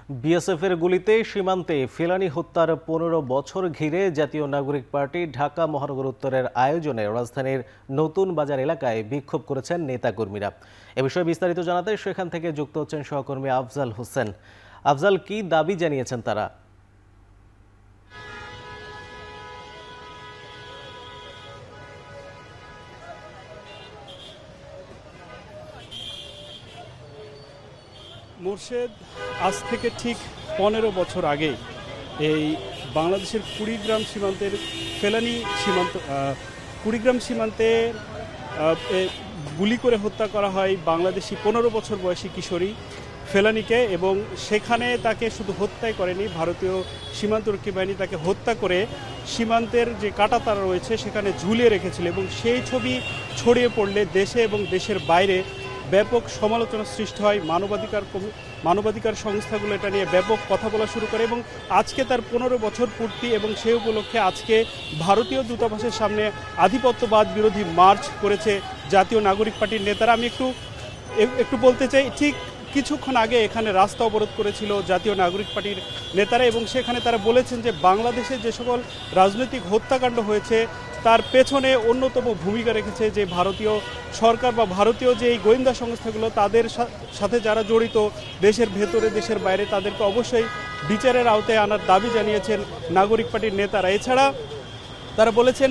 বিএসএফের গুলিতে সীমান্তে ফেলানী হত্যার ১৫ বছর ঘিরে জাতীয় নাগরিক পার্টি ঢাকা মহানগর উত্তরের আয়োজনে রাজধানীর নতুন বাজার এলাকায় বিক্ষোভ করেছেন নেতাকর্মীরা। এ বিষয়ে বিস্তারিত জানাতে সেখান থেকে যুক্ত হচ্ছেন সহকর্মী আফজাল হোসেন। আফজাল, কি দাবি জানিয়েছেন তারা? মোর্শেদ, আজ থেকে ঠিক ১৫ বছর আগে এই বাংলাদেশের কুড়িগ্রাম সীমান্তের ফেলানী কুড়িগ্রাম সীমান্তে গুলি করে হত্যা করা হয় বাংলাদেশি ১৫ বছর বয়সী কিশোরী ফেলানীকে, এবং সেখানে তাকে শুধু হত্যাই করেনি, ভারতীয় সীমান্তরক্ষী বাহিনী তাকে হত্যা করে সীমান্তের যে কাঁটাতার রয়েছে সেখানে ঝুলিয়ে রেখেছিল, এবং সেই ছবি ছড়িয়ে পড়লে দেশে এবং দেশের বাইরে ব্যাপক সমালোচনা সৃষ্টি হয়। মানবাধিকার সংস্থাগুলো এটা নিয়ে ব্যাপক কথা বলা শুরু করে, এবং আজকে তার ১৫ বছর পূর্তি, এবং সেই উপলক্ষে আজকে ভারতীয় দূতাবাসের সামনে আধিপত্যবাদ বিরোধী মার্চ করেছে জাতীয় নাগরিক পার্টির নেতারা। আমি একটু বলতে চাই, ঠিক কিছুক্ষণ আগে এখানে রাস্তা অবরোধ করেছিল জাতীয় নাগরিক পার্টির নেতারা, এবং সেখানে তারা বলেছেন যে বাংলাদেশে যে সকল রাজনৈতিক হত্যাকাণ্ড হয়েছে তার পেছনে অন্যতম ভূমিকা রেখেছে যে ভারতীয় সরকার বা ভারতীয় যে এই গোয়েন্দা সংস্থাগুলো, তাদের সাথে যারা জড়িত দেশের ভেতরে দেশের বাইরে, তাদেরকে অবশ্যই বিচারের আওতায় আনার দাবি জানিয়েছেন নাগরিক পার্টির নেতারা। এছাড়া তারা বলেছেন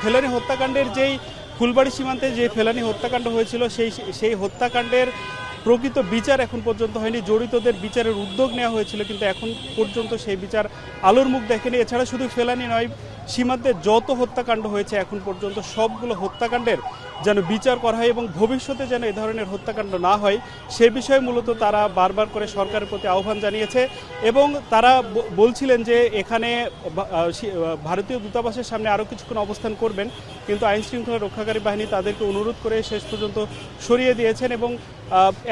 ফেলানী হত্যাকাণ্ডের যেই ফুলবাড়ি সীমান্তে যে ফেলানী হত্যাকাণ্ড হয়েছিল সেই হত্যাকাণ্ডের প্রকৃত বিচার এখন পর্যন্ত হয়নি। জড়িতদের বিচারের উদ্যোগ নেওয়া হয়েছিল, কিন্তু এখন পর্যন্ত সেই বিচার আলোর মুখ দেখেনি। এছাড়া শুধু ফেলানী নয়, সীমান্তে যত হত্যাকাণ্ড হয়েছে এখন পর্যন্ত সবগুলো হত্যাকাণ্ডের যেন বিচার করা হয়, এবং ভবিষ্যতে যেন এ ধরনের হত্যাকাণ্ড না হয় সে বিষয়ে মূলত তারা বারবার করে সরকারের প্রতি আহ্বান জানিয়েছে। এবং তারা বলছিলেন যে এখানে ভারতীয় দূতাবাসের সামনে আরও কিছুক্ষণ অবস্থান করবেন, কিন্তু আইনশৃঙ্খলা রক্ষাকারী বাহিনী তাদেরকে অনুরোধ করে শেষ পর্যন্ত সরিয়ে দিয়েছেন, এবং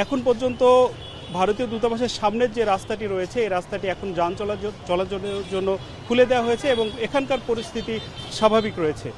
এখন পর্যন্ত ভারতীয় দূতাবাসের সামনের যে রাস্তাটি রয়েছে এই রাস্তাটি এখন যান চলাচলের জন্য খুলে দেওয়া হয়েছে, এবং এখানকার পরিস্থিতি স্বাভাবিক রয়েছে।